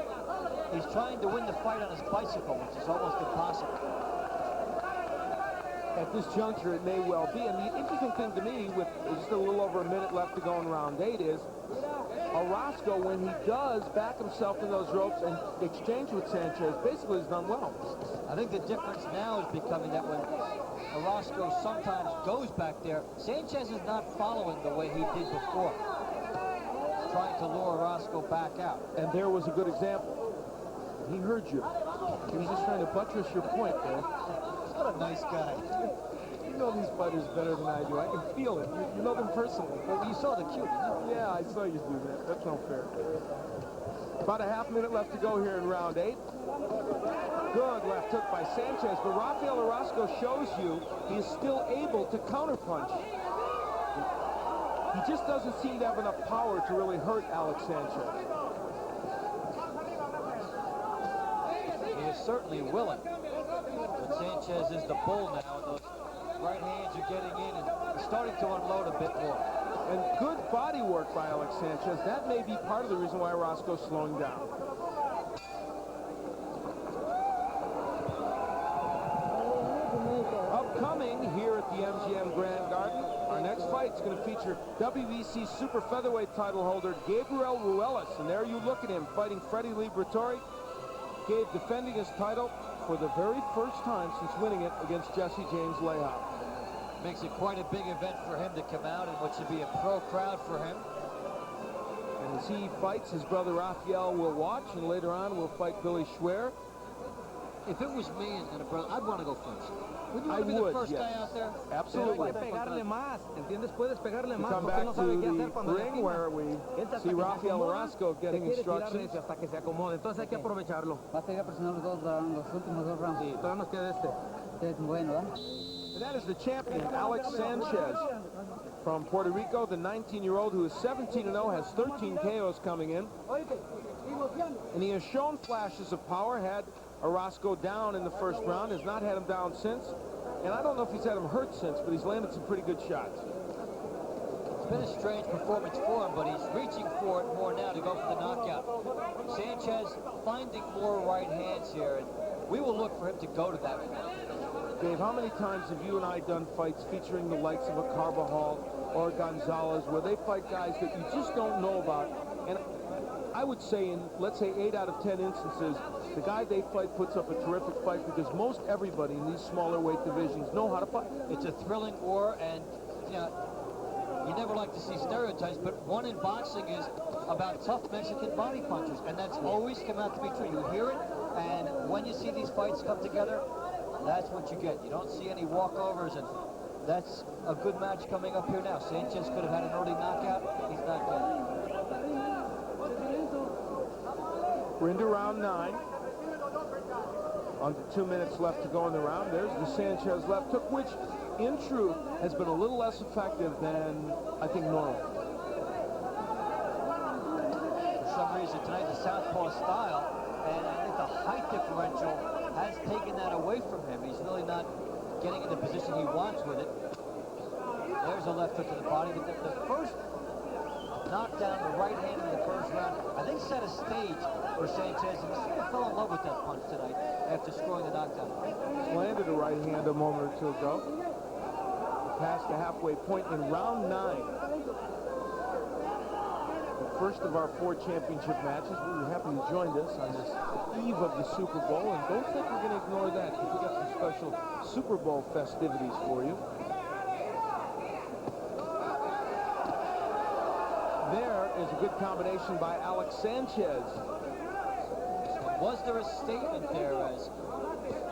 he's trying to win the fight on his bicycle, which is almost impossible. At this juncture, it may well be. And the interesting thing to me, with just a little over a minute left to go in round 8, is Orozco, when he does back himself in those ropes and exchange with Sanchez, basically has done well. I think the difference now is becoming that when Orozco sometimes goes back there, Sanchez is not following the way he did before, trying to lure Orozco back out. And there was a good example. He heard you. He was just trying to buttress your point, man. What a nice guy. You know these fighters better than I do. I can feel it. You know them personally. Well, you saw the cue, didn't you? Yeah, I saw you do that. That's no fair. About a half minute left to go here in round 8. Good left left hook by Sanchez, but Rafael Orozco shows you he is still able to counterpunch. He just doesn't seem to have enough power to really hurt Alex Sanchez. He is certainly willing. But Sanchez is the bull now, and those right hands are getting in and starting to unload a bit more. And good body work by Alex Sanchez. That may be part of the reason why Orozco's slowing down. Upcoming here at the MGM Grand Garden, our next fight is going to feature WBC super featherweight title holder Gabriel Ruelas. And there you look at him fighting Freddie Liberatore. Gabe defending his title for the very first time since winning it against Jesse James Leija. Makes it quite a big event for him to come out in what should be a pro crowd for him. And as he fights, his brother Rafael will watch, and later on will fight Billy Schwer. If it was me and a brother, I'd want to go first. Would you I want to be would, the first yes. guy out there? Absolutely. Pegarle más, ¿entiendes? Puedes pegarle We más come porque back no to sabe qué hacer the cuando le ring lastima. where we Él hasta see que se Rafael acomoda, Orozco te getting quiere tirar instructions. recio hasta que se acomode. Entonces hay que aprovecharlo. Va a seguir presionando los últimos dos rounds. Sí, todavía nos queda este. Es bueno, ¿verdad? And that is the champion, Alex Sanchez, from Puerto Rico, the 19-year-old who is 17-0, has 13 KOs coming in. And he has shown flashes of power, had Orozco down in the first round, has not had him down since. And I don't know if he's had him hurt since, but he's landed some pretty good shots. It's been a strange performance for him, but he's reaching for it more now to go for the knockout. Sanchez finding more right hands here, and we will look for him to go to that. Dave, how many times have you and I done fights featuring the likes of a Carbajal or Gonzalez, where they fight guys that you just don't know about? And I would say in, let's say, 8 out of 10 instances, the guy they fight puts up a terrific fight because most everybody in these smaller weight divisions know how to fight. It's a thrilling war, and you know, you never like to see stereotypes, but one in boxing is about tough Mexican body punchers, and that's always come out to be true. You hear it, and when you see these fights come together, that's what you get. You don't see any walkovers, and that's a good match coming up here now. Sanchez could have had an early knockout. He's not getting it. We're into round 9. Under 2 minutes left to go in the round. There's the Sanchez left hook, which, in truth, has been a little less effective than I think normal. For some reason tonight, the southpaw style, and I think the height differential has taken that away from him. He's really not getting in the position he wants with it. There's a left hook to the body. But the first knockdown, the right hand in the first round, I think set a stage for Sanchez, and he sort of fell in love with that punch tonight after scoring the knockdown. Landed a right hand a moment or two ago. Past the halfway point in round 9. The first of our 4 championship matches. We're happy you joined us on this eve of the Super Bowl, and don't think we're going to ignore that, because we've got some special Super Bowl festivities for you. There is a good combination by Alex Sanchez. Was there a statement there as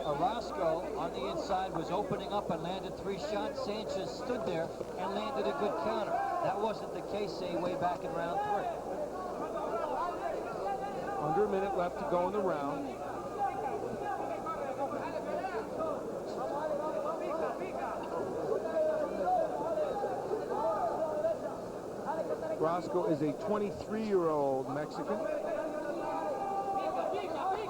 Orozco on the inside was opening up and landed 3 shots? Sanchez stood there and landed a good counter. That wasn't the case, say, way back in round 3. Under a minute left to go in the round. Orozco is a 23-year-old Mexican.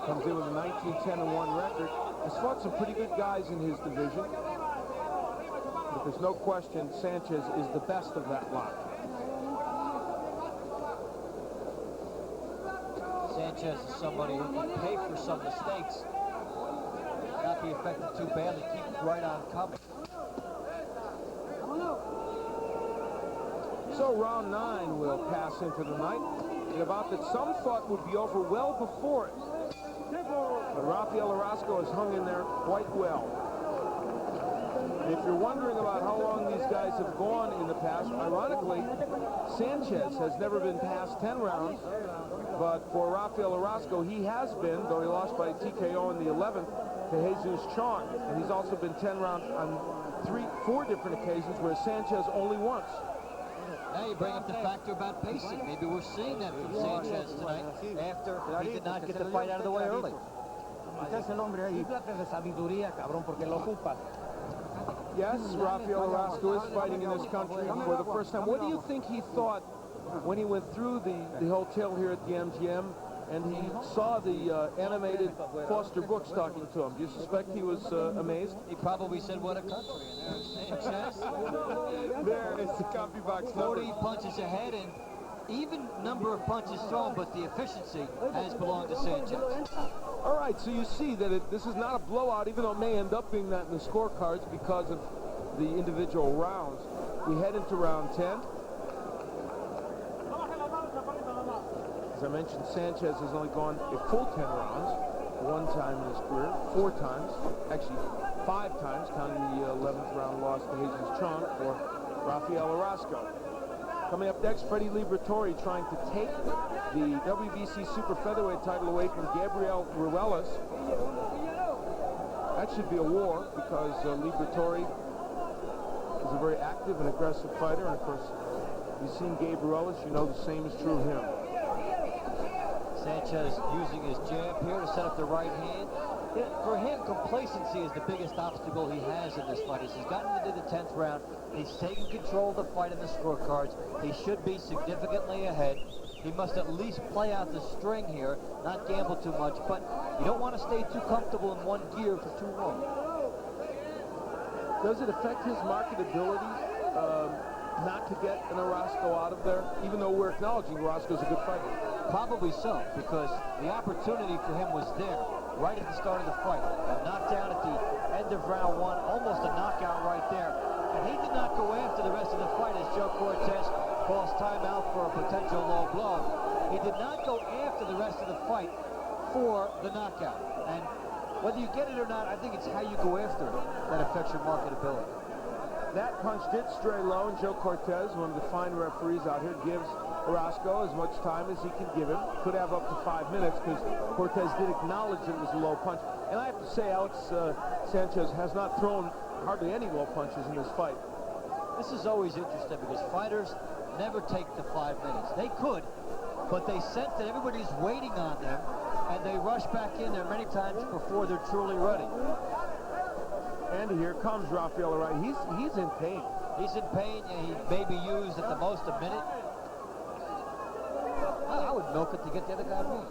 Comes in with a 19-10-1 record. Has fought some pretty good guys in his division. But there's no question Sanchez is the best of that lot. Sanchez is somebody who can pay for some mistakes, not be affected too badly, keep right on coming. So round 9 will pass into the night in a bout that some thought would be over well before it. But Rafael Orozco has hung in there quite well. And if you're wondering about how long these guys have gone in the past, ironically, Sanchez has never been past 10 rounds. But for Rafael Orozco, he has been, though he lost by TKO in the 11th to Jesus Chong. And he's also been 10 rounds on 4 different occasions, where Sanchez only once. Now you bring up the factor about pacing. Maybe we're seeing that from Sanchez tonight after he did not get the fight out of the way early. Usted es el hombre ahí. De sabiduría, cabrón, porque lo ocupas. Yes, Rafael Orozco is fighting in this country for the first time. What do you think he thought when he went through the hotel here at the MGM and he saw the animated Foster Brooks talking to him? Do you suspect he was amazed? He probably said, what a country. And there's Sanchez. There is the coffee box number. 40 punches ahead and even number of punches thrown, but the efficiency has belonged to Sanchez. All right, so you see that this is not a blowout, even though it may end up being that in the scorecards because of the individual rounds. We head into round 10. As I mentioned, Sanchez has only gone a full 10 rounds, one time in his career, 4 times, actually 5 times, counting the 11th round loss to Jesus Chong for Rafael Orozco. Coming up next, Freddie Liberatore trying to take the WBC super featherweight title away from Gabriel Ruelas. That should be a war because Liberatore is a very active and aggressive fighter, and of course, you've seen Gabe Ruelas, you know the same is true of him. Sanchez using his jab here to set up the right hand. For him, complacency is the biggest obstacle he has in this fight. As he's gotten into the 10th round, he's taken control of the fight in the scorecards. He should be significantly ahead. He must at least play out the string here, not gamble too much, but you don't want to stay too comfortable in one gear for too long. Does it affect his marketability not to get an Orozco out of there, even though we're acknowledging Orozco's a good fighter? Probably so, because the opportunity for him was there right at the start of the fight. A knockdown at the end of round 1, almost a knockout right there. And he did not go after the rest of the fight as Joe Cortez calls timeout for a potential low blow. He did not go after the rest of the fight for the knockout. And whether you get it or not, I think it's how you go after it that affects your marketability. That punch did stray low, and Joe Cortez, one of the fine referees out here, gives Orozco as much time as he can give him. Could have up to 5 minutes because Cortez did acknowledge it was a low punch. And I have to say, Alex Sanchez has not thrown hardly any low punches in this fight. This is always interesting because fighters never take the 5 minutes. They could, but they sense that everybody's waiting on them, and they rush back in there many times before they're truly ready. And here comes Rafael Orozco. He's in pain. He's in pain, and he may be used at the most a minute. I would milk it to get the other guy moving.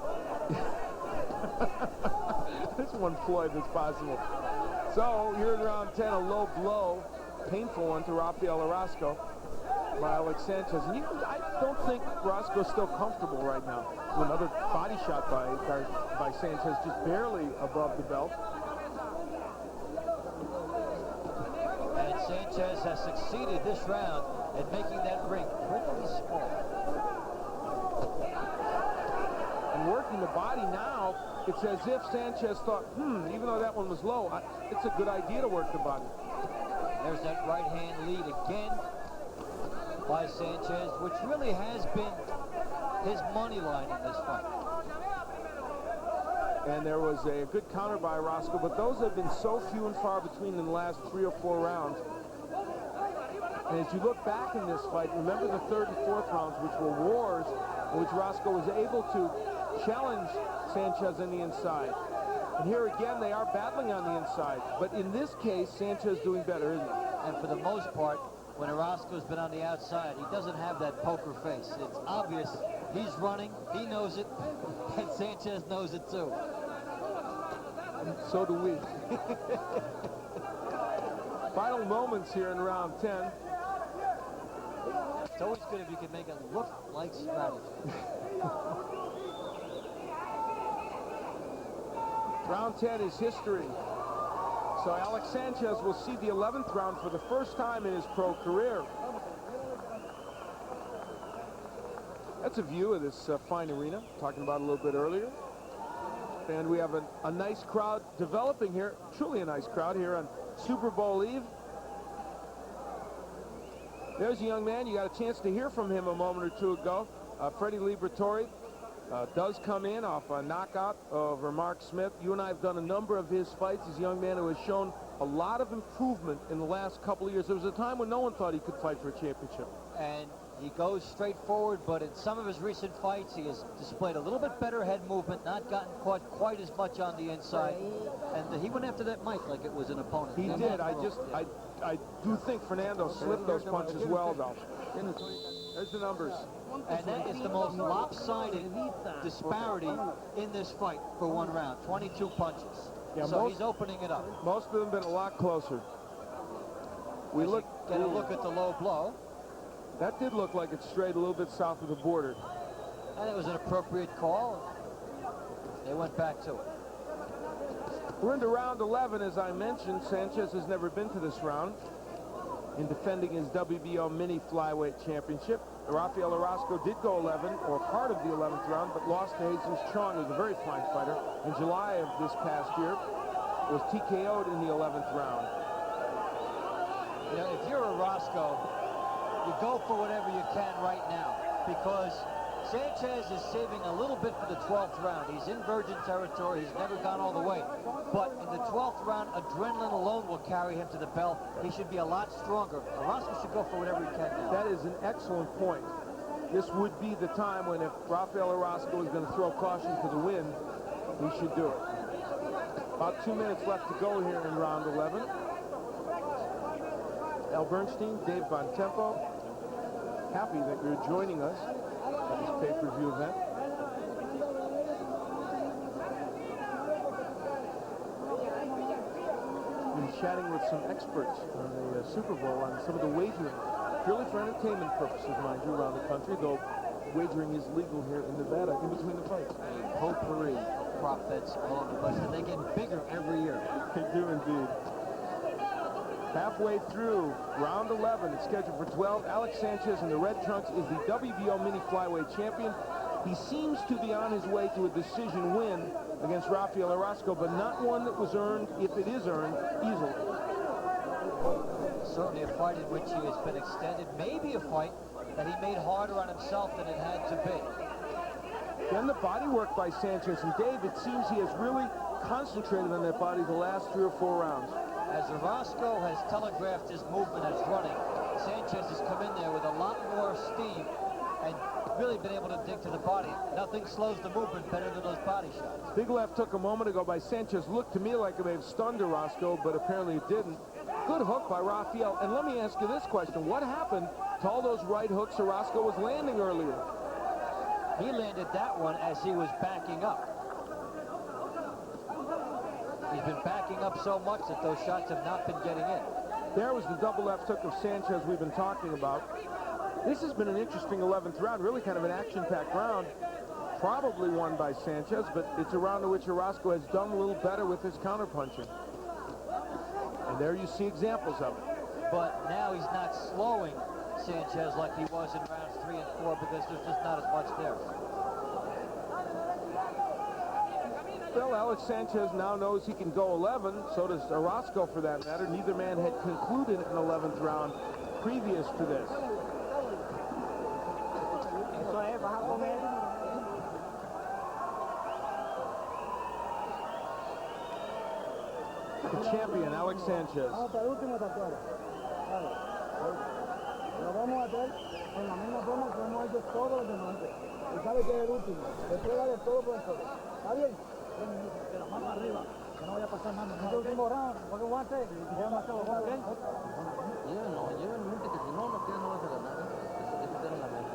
There's one ploy that's possible. So here in round 10, a low blow, painful one to Rafael Orozco by Alex Sanchez. And I don't think Orozco's still comfortable right now. Another body shot by Sanchez, just barely above the belt. And Sanchez has succeeded this round at making that ring pretty small. And working the body now, it's as if Sanchez thought, even though that one was low, it's a good idea to work the body. There's that right hand lead again by Sanchez, which really has been his money line in this fight. And there was a good counter by Orozco, but those have been so few and far between in the last 3 or 4 rounds. And as you look back in this fight, remember the 3rd and 4th rounds, which were wars, in which Orozco was able to challenge Sanchez on the inside. And here again, they are battling on the inside. But in this case, Sanchez doing better, isn't he? And for the most part, when Orozco's been on the outside, he doesn't have that poker face. It's obvious he's running, he knows it, and Sanchez knows it too. And so do we. Final moments here in round 10. It's always good if you can make it look like strategy. Round 10 is history. So Alex Sanchez will see the 11th round for the first time in his pro career. That's a view of this fine arena, talking about a little bit earlier. And we have a nice crowd developing here, truly a nice crowd here on Super Bowl Eve. There's a young man, you got a chance to hear from him a moment or two ago. Freddie Liberatore does come in off a knockout over Mark Smith. You and I have done a number of his fights. He's a young man who has shown a lot of improvement in the last couple of years. There was a time when no one thought he could fight for a championship. And He goes straight forward, but in some of his recent fights, he has displayed a little bit better head movement, not gotten caught quite as much on the inside. And he went after that mic like it was an opponent. He did. I do think Fernando slipped those punches well, though. There's the numbers. And that is the most lopsided disparity in this fight for one round. 22 punches. Yeah, so he's opening it up. Most of them been a lot closer. Get a look at the low blow. That did look like it strayed a little bit south of the border. And it was an appropriate call. They went back to it. We're into round 11, as I mentioned. Sanchez has never been to this round in defending his WBO mini flyweight championship. Rafael Orozco did go 11, or part of the 11th round, but lost to Jesus Chong, who's a very fine fighter. In July of this past year, was TKO'd in the 11th round. You know, if you're Orozco, you go for whatever you can right now, because Sanchez is saving a little bit for the 12th round. He's in virgin territory. He's never gone all the way. But in the 12th round, adrenaline alone will carry him to the bell. He should be a lot stronger. Orozco should go for whatever he can now. That is an excellent point. This would be the time when, if Rafael Orozco is going to throw caution to the wind, he should do it. About 2 minutes left to go here in round 11. Al Bernstein, Dave Bontempo, happy that you're joining us at this pay-per-view event. Been chatting with some experts on the Super Bowl on some of the wagering, purely for entertainment purposes, mind you, around the country, though wagering is legal here in Nevada in between the fights. A potpourri of prop bets all over the place, and they get bigger every year. They do indeed. Halfway through round 11, it's scheduled for 12. Alex Sanchez in the red trunks is the WBO mini flyweight champion. He seems to be on his way to a decision win against Rafael Orozco, but not one that was earned, if it is earned, easily. Certainly a fight in which he has been extended, maybe a fight that he made harder on himself than it had to be. Then the body work by Sanchez, and Dave, it seems he has really concentrated on that body the last 3 or 4 rounds. As Orozco has telegraphed his movement as running, Sanchez has come in there with a lot more steam and really been able to dig to the body. Nothing slows the movement better than those body shots. Big left took a moment ago by Sanchez. Looked to me like it may have stunned Orozco, but apparently it didn't. Good hook by Rafael. And let me ask you this question. What happened to all those right hooks Orozco was landing earlier? He landed that one as he was backing up. He's been backing up so much that those shots have not been getting in. There was the double left hook of Sanchez we've been talking about. This has been an interesting 11th round, really kind of an action-packed round. Probably won by Sanchez, but it's a round in which Orozco has done a little better with his counterpunching. And there you see examples of it. But now he's not slowing Sanchez like he was in rounds 3 and 4 because there's just not as much there. Well, Alex Sanchez now knows he can go 11, so does Orozco for that matter. Neither man had concluded an 11th round previous to this. The champion, Alex Sanchez. Lo vamos a hacer en la misma forma que hemos hecho todos los demás. Y sabe que es el último. Después de todo por todo. ¿Está bien? Que la mano arriba. Que no vaya a pasar nada. No último round. ¿Por qué guante? Lleven en mente que si no queda, no vas a ganar. Eso queda en la mente.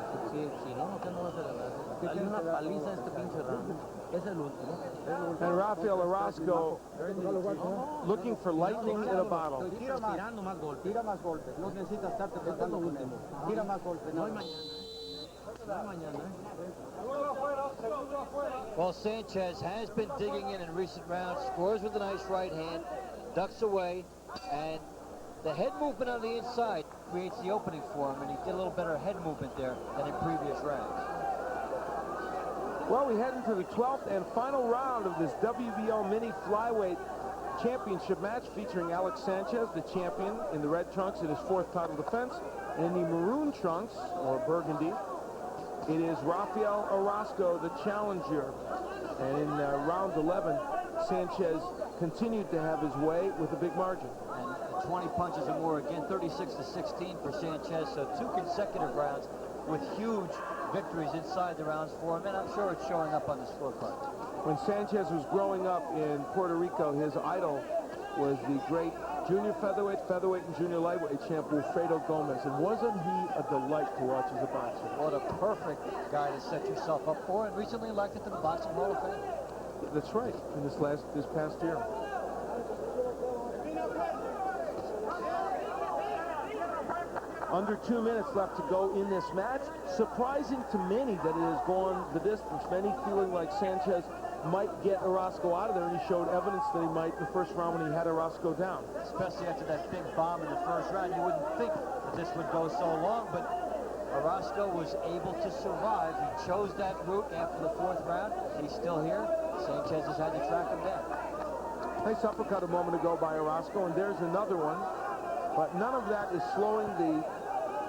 Si no queda, no vas a ganar. Dale una paliza a este pinche round. Es el último. And Rafael Orozco looking for lightning in a bottle. Tira más golpes. Tira más golpes. No necesitas estarte tratando último. Tira más golpes. No hay mañana. No hay mañana. Well, Sanchez has been digging in recent rounds, scores with a nice right hand, ducks away, and the head movement on the inside creates the opening for him, and he did a little better head movement there than in previous rounds. Well, we head into the 12th and final round of this WBO mini flyweight championship match featuring Alex Sanchez, the champion, in the red trunks in his 4th title defense. And in the maroon trunks, or burgundy, it is Rafael Orozco, the challenger. And in round 11, Sanchez continued to have his way with a big margin. And 20 punches or more again, 36-16 for Sanchez, so 2 consecutive rounds with huge victories inside the rounds for him, and I'm sure it's showing up on the scorecard. When Sanchez was growing up in Puerto Rico, his idol was the great junior featherweight, and junior lightweight champ Wilfredo Gomez. And wasn't he a delight to watch as a boxer? What a perfect guy to set yourself up for, and recently elected to the Boxing Hall of Fame. That's right, in this past year. Under 2 minutes left to go in this match. Surprising to many that it has gone the distance. Many feeling like Sanchez might get Orozco out of there, and he showed evidence that he might in the first round when he had Orozco down. Especially after that big bomb in the first round. You wouldn't think that this would go so long, but Orozco was able to survive. He chose that route after the fourth round. He's still here. Sanchez has had to track him down. Nice uppercut a moment ago by Orozco, and there's another one. But none of that is slowing the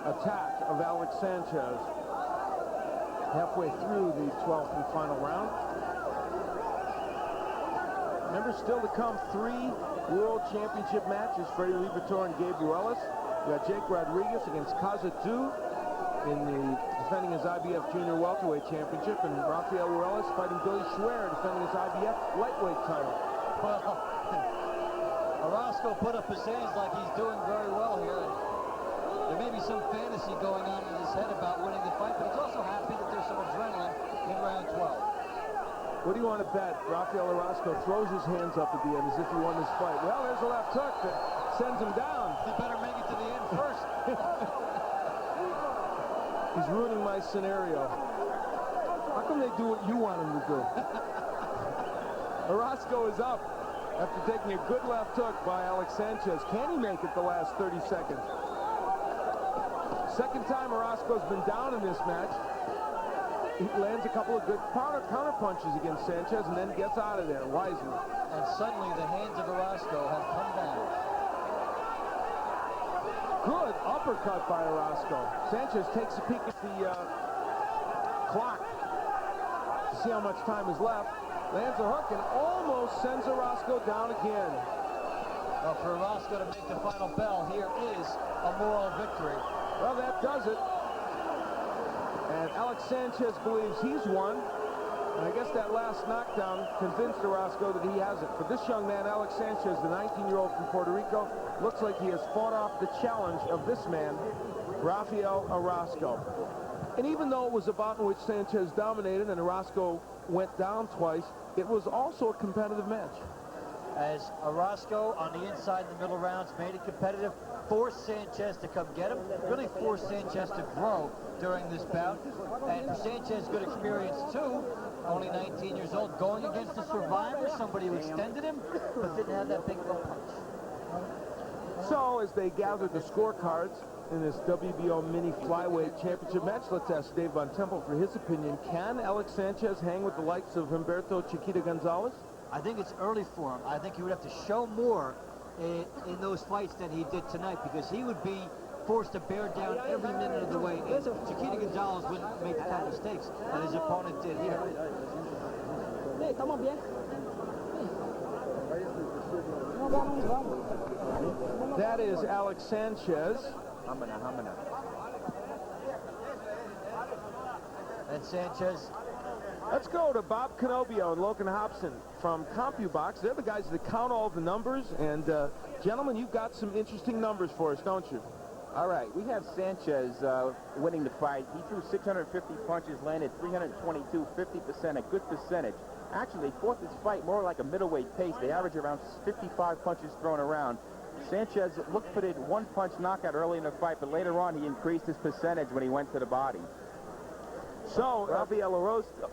attack of Alex Sanchez halfway through the 12th and final round. Remember, still to come 3 World Championship matches, Freddie Liberatore and Gabe Ruelas. You got Jake Rodriguez against Kazatu defending his IBF Junior Welterweight Championship, and Rafael Ruelas fighting Billy Schwer defending his IBF Lightweight title. Well, Orozco put up his hands like he's doing very well here. There may be some fantasy going on in his head about winning the fight, but he's also happy that there's some adrenaline in round 12. What do you want to bet? Rafael Orozco throws his hands up at the end as if he won this fight. Well, there's a left hook that sends him down. He better make it to the end first. He's ruining my scenario. How come they do what you want him to do? Orozco is up after taking a good left hook by Alex Sanchez. Can he make it the last 30 seconds? Second time Orozco's been down in this match. He lands a couple of good counter punches against Sanchez and then gets out of there wisely. And suddenly the hands of Orozco have come down. Good uppercut by Orozco. Sanchez takes a peek at the clock to see how much time is left. Lands a hook and almost sends Orozco down again. Well, for Orozco to make the final bell, here is a moral victory. Well, that does it. And Alex Sanchez believes he's won. And I guess that last knockdown convinced Orozco that he hasn't. For this young man, Alex Sanchez, the 19-year-old from Puerto Rico, looks like he has fought off the challenge of this man, Rafael Orozco. And even though it was a bout in which Sanchez dominated and Orozco went down twice, it was also a competitive match. As Orozco on the inside in the middle rounds made it competitive, forced Sanchez to come get him, really forced Sanchez to grow during this bout. And for Sanchez, good experience too, only 19 years old, going against a survivor, somebody who extended him, but didn't have that big of a punch. So as they gathered the scorecards in this WBO mini flyweight championship match, let's ask Dave Von Temple for his opinion. Can Alex Sanchez hang with the likes of Humberto Chiquita Gonzalez? I think it's early for him. I think he would have to show more in those fights than he did tonight, because he would be forced to bear down every minute of the way. And Chiquita Gonzalez wouldn't make the kind of mistakes that his opponent did here. That is Alex Sanchez. And Sanchez. Let's go to Bob Canobio and Logan Hobson from CompuBox. They're the guys that count all the numbers. And, gentlemen, you've got some interesting numbers for us, don't you? All right, we have Sanchez winning the fight. He threw 650 punches, landed 322, 50%, a good percentage. Actually, they fought this fight more like a middleweight pace. They average around 55 punches thrown around. Sanchez looked for the one-punch knockout early in the fight, but later on he increased his percentage when he went to the body. So, Rafael Orozco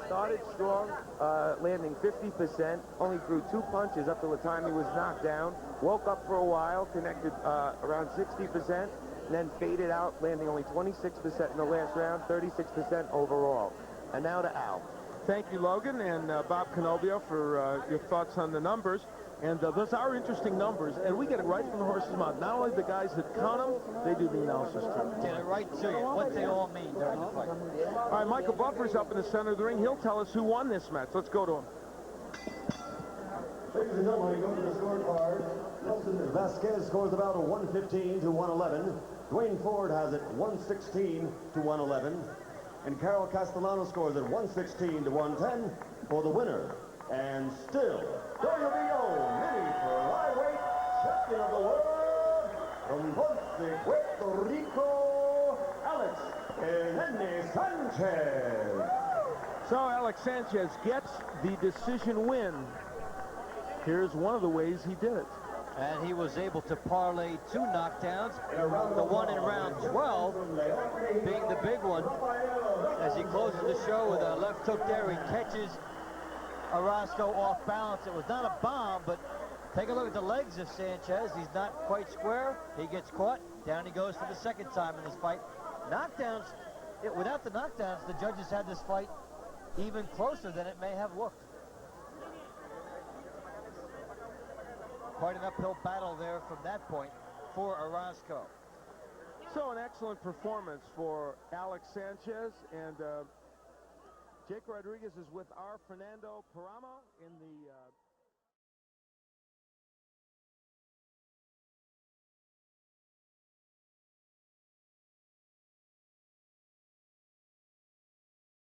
started strong, landing 50%, only threw 2 punches up till the time he was knocked down, woke up for a while, connected around 60%, and then faded out, landing only 26% in the last round, 36% overall. And now to Al. Thank you, Logan, and Bob Canobio for your thoughts on the numbers. And those are interesting numbers, and we get it right from the horse's mouth. Not only the guys that count them, they do the analysis too. Get it right to you, what they all mean during the fight. All right, Michael Buffer's up in the center of the ring. He'll tell us who won this match. Let's go to him. Ladies and gentlemen, go to the scorecard. Nelson Vasquez scores about a 115 to 111. Dwayne Ford has it 116 to 111. And Carol Castellano scores at 116 to 110 for the winner. And still, WBO mini flyweight champion of the world from Ponce, Puerto Rico, Alex NENE Sanchez. So Alex Sanchez gets the decision win. Here's one of the ways he did it. And he was able to parlay 2 knockdowns, the one in round 12 being the big one. As he closes the show with a left hook there, he catches Orozco off balance. It was not a bomb, but take a look at the legs of Sanchez. He's not quite square. He gets caught. Down he goes for the second time in this fight. Knockdowns, without the knockdowns, the judges had this fight even closer than it may have looked. Quite an uphill battle there from that point for Orozco. So an excellent performance for Alex Sanchez, and Jake Rodriguez is with our Fernando Paramo in the